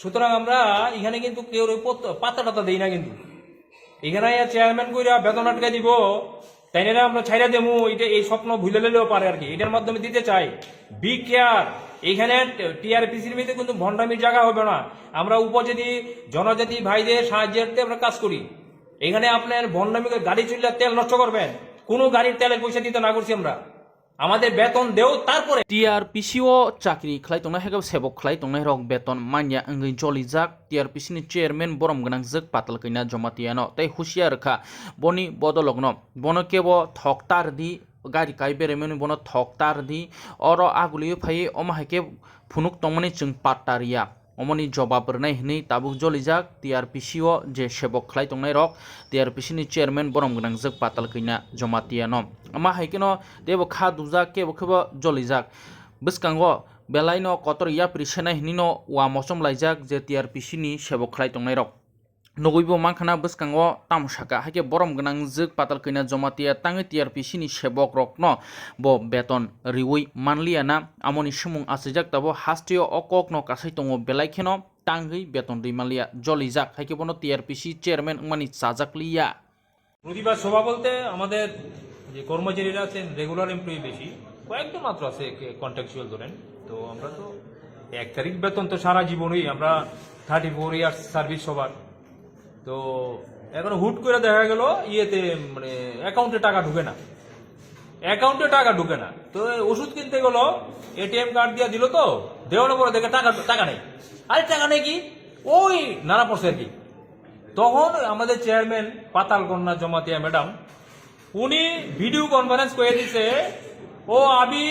সুতরাং আমরা এখানে কিন্তু কেউ পাতা টাতা দিই না, কিন্তু এখানে চেয়ারম্যান কইরা বেতন আটকে দিব তাই না, আমরা ছাইরা দেবো, এটা এই স্বপ্ন ভুলে নিলেও পারে আর কি। এটার মাধ্যমে দিতে চাই বি কেয়ার। এখানে টিআরপিসির মধ্যে কিন্তু ভণ্ডামির জায়গা হবে না। আমরা উপজাতি জনজাতি ভাইদের সাহায্যার্থে আমরা কাজ করি। এখানে আপনার ভণ্ডামি গাড়ি চললে তেল নষ্ট করবেন, কোনো গাড়ির তেলের পয়সা দিতে না করছি আমরা। আমাদের বেতন দেও তারপরে টিআরপিসিও চাকরি খাই তংनाय हेगब सेबक खाई तंनाय रक बेतन मान्या अंगै जलिजाक टिआरपिसि नि चेयरमैन बरम गनां जग पातल कैना जमातियानो तै हुसियार खा बनि बदलग्न बनो केबो थकतार दि गारि काई बेरेमेन बनो थकतार दि अर आगुलियो फाइ अमाहाके फुनुक तंमनि जों पाट्टारिया अमनि जवाब रनाय हनै ताबुक जलिजाक टिआरपिसिओ जे सेबक खाई तंनाय रक टिआरपिसि नि चेयरमैन बरम गनां जग पातल कैना जमातियानो अमा हाइकेनो देबो खा दुजाक केबो खबो जलिजाक बस्कांगो बेलायनो कतर या प्रिसेनाय हनिनो वा मसम लाइजाक जे टिआरपिसि नि सेबक खाई तंनाय रक नगैबो मानखाना बस्कांगो तामसाका हाइके बरम गनां जग पातल कैना जमातिया ताङै टिआरपिसि नि सेबक रकनो बो बेतन रिउइ मानलियाना आमनि सुमुं आसिजाक ताबो हास्टियो अककनो कासै तंगो बेलायखेनो ताङै बेतन दैमालिया जलिजाक हाइके बनो टिआरपिसि चेयरमैन मानि साजाकलिया। প্রতিবাদ সভা বলতে আমাদের যে কর্মচারীরা আছেন রেগুলার এমপ্লয়ি বেশি, কয়েকজন মাত্র আছে কন্ট্রাকচুয়াল ধরেন। তো আমরা তো 1 তারিখ বেতন তো সারা জীবনই আমরা 34 ইয়ার্স সার্ভিস সবার। তো এখন হুট করে দেখা গেল ইয়েতে মানে অ্যাকাউন্টে টাকা ঢুকে না, তো ওষুধ কিনতে গেল এটিএম কার্ড দিয়ে দিল, তো দেওয়ার পরে দেখে টাকা নেই। আরে টাকা নেই কি ওই নানা পড়ছে আর কি। তখন আমাদের চেয়ারম্যান পাতাল কন্যা জমাতিয়া ম্যাডাম উনি वीडियो कॉन्फ्रेंस করে দিছে, ও अभी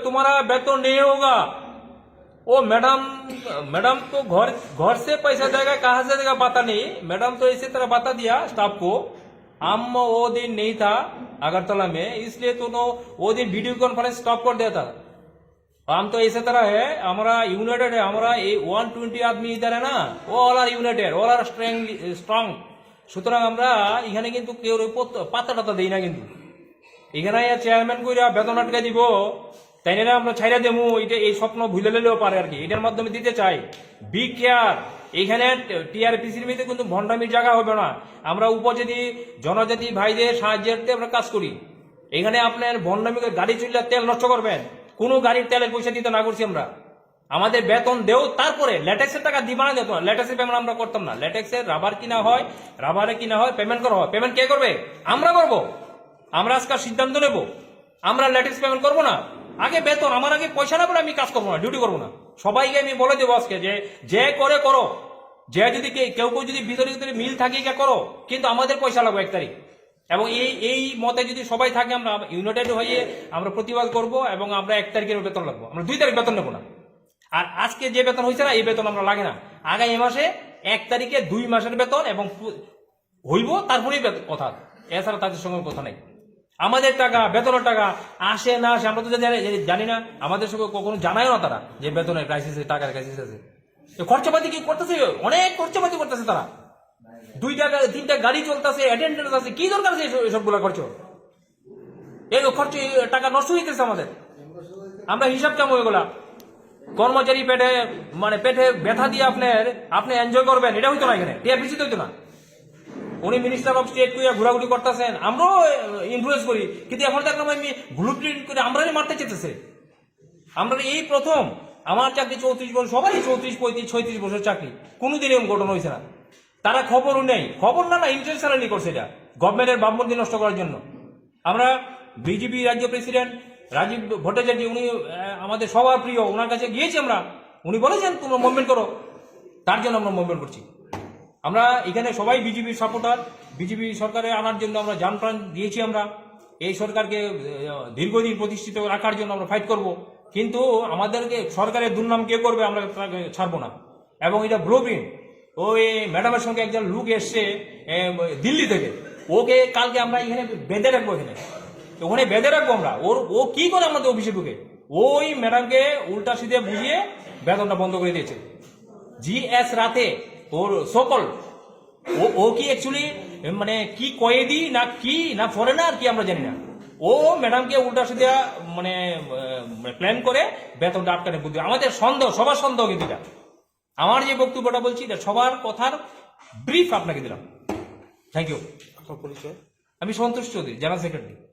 तुम्हारा वेतन नहीं होगा। ओ मैडम तो घर से पैसा देगा, कहाँ से देगा पता नहीं। मैडम तो इसी तरह बता दिया स्टाफ को, हम वो दिन नहीं था अगरतला में, इसलिए तो वो दिन वीडियो कॉन्फ्रेंस स्टॉप कर दिया था। हम तो इसी तरह है, हमारा यूनाइटेड है, हमारा 120 आदमी इधर है ना, वो all are united, all are strong. সুতরাং আমরা এখানে কিন্তু কেউ পাতা টাতা দিই না, কিন্তু এখানে চেয়ারম্যান কইরা বেতন আটকে দিব তাই না, আমরা ছাইরা দেবো, এটা এই স্বপ্ন ভুলে নিলেও পারে আর কি। এটার মাধ্যমে দিতে চাই বি কেয়ার। এখানে টিআরপিসির মধ্যে কিন্তু ভণ্ডামির জায়গা হবে না। আমরা উপজাতি জনজাতি ভাইদের সাহায্যার্থে আমরা কাজ করি। এখানে আপনার ভণ্ডামি গাড়ি চললে তেল নষ্ট করবেন, কোনো গাড়ির তেলের পয়সা দিতে না করছি আমরা। আমাদের বেতন দেও তারপরে ল্যাটেক্সের টাকা দিবা না, দেখো ল্যাটেক্সের পেমেন্ট আমরা করতাম না। ল্যাটেক্সের রাবারে কিনা হয় পেমেন্ট করা হয়। পেমেন্ট কে করবে? আমরা করবো। আমরা আজকাল সিদ্ধান্ত নেব আমরা ল্যাটেক্স পেমেন্ট করবো না। আগে বেতন, আমার আগে পয়সা না বলে আমি কাজ করবো না, ডিউটি করবো না। সবাইকে আমি বলে দেবো আজকে যে করে করো, যে যদি কেউ যদি ভিতরে মিল থাকে করো, কিন্তু আমাদের পয়সা লাগবে 1 তারিখ। এবং এই মতে যদি সবাই থাকে আমরা ইউনাইটেড হয়ে আমরা প্রতিবাদ করব, এবং আমরা 1 তারিখের বেতন লাগবো, আমরা 2 তারিখ বেতন নেবো না। আর আজকে যে বেতন হয়েছে না, এই বেতন আমরা লাগে না। আগামী মাসে 1 তারিখে 2 মাসের বেতন এবং হইব, তারপরেই কথা, এছাড়া তাদের সঙ্গে কথা নেই। আমাদের টাকা, বেতনের টাকা আসে না আসে আমরা তো জানি না, আমাদের সঙ্গে কখনো জানায় না তারা যে বেতনের ক্রাইসিস, টাকার ক্রাইসিস আছে। খরচাপাতি কি করতেছে, অনেক খরচাপাতি করতেছে তারা। 2টা 3টা গাড়ি চলতেছে, অ্যাটেন্ডেন্স আছে, কি দরকার আছে এসবগুলো খরচ? এই খরচ টাকা নষ্ট হইতেছে আমাদের। আমরা হিসাব কেমন এগুলা কর্মচারী পেটে ব্যথা দিয়ে আপনি এনজয় করবেন, এটা হইতো না। এখানে টিআরপিসি তো হইতো না। উনি মিনিস্টার অফ স্টেট কইয়া ঘোরাঘুরি করতেছেন, আমরাও ইনফ্লুয়েন্স করি, কিন্তু এখন দেখলাম আমি ব্লু প্রিন্ট করে আমরাই মারতে চেতেছে। আমরা এই প্রথম, আমার চাকরি 34 বছর, সবাই 34, 35, 36 বছর চাকরি, কোনোদিন এরকম ঘটনা হয়েছে না। তারা খবরও নেই, খবর না ইন্টেনশনালি করছে এটা, গভর্নমেন্টের ভাবমূর্তি নষ্ট করার জন্য। আমরা বিজেপি রাজ্য প্রেসিডেন্ট রাজীব ভট্টাচার্য, উনি আমাদের সবার প্রিয়, ওনার কাছে গিয়েছি আমরা, উনি বলেছেন তোমরা মুভমেন্ট করো, তার জন্য আমরা মুভমেন্ট করছি। আমরা এখানে সবাই বিজেপির সাপোর্টার, বিজেপি সরকারে আনার জন্য আমরা জান প্রাণ দিয়েছি। আমরা এই সরকারকে দীর্ঘদিন প্রতিষ্ঠিত রাখার জন্য আমরা ফাইট করব, কিন্তু আমাদেরকে সরকারের দুর্নাম কে করবে আমরা তাকে ছাড়বো না। এবং এটা ব্লু প্রিন্ট, ওই ম্যাডামের সঙ্গে একজন লোক এসছে দিল্লি থেকে, ওকে কালকে আমরা এখানে বেঁধে রাখবো, ওখানে বেঁধে রাখবো আমরা। ও কি করে আমাদের অফিসে ঢুকে, ওই ম্যাডামকে উল্টা সিধে বুঝিয়ে বেতনটা বন্ধ করে দিয়েছে। জিএস রাতে ওর সকল ও কি অ্যাকচুয়ালি মানে কি কয়েদি না ফরেনার কি আমরা জানি না। ও ম্যাডামকে উল্টা সিধে মানে প্ল্যান করে বেতনটা আটকানে বুদ্ধি। আমাদের সন্দেহ, সবার সন্দেহ কিন্তু এটা। আমার যে বক্তব্যটা বলছি এটা সবার কথার ব্রিফ আপনাকে দিলাম। Thank you. আপনার পরিচয়? আমি সন্তোষ চৌধুরী, জেনারেল সেক্রেটারি।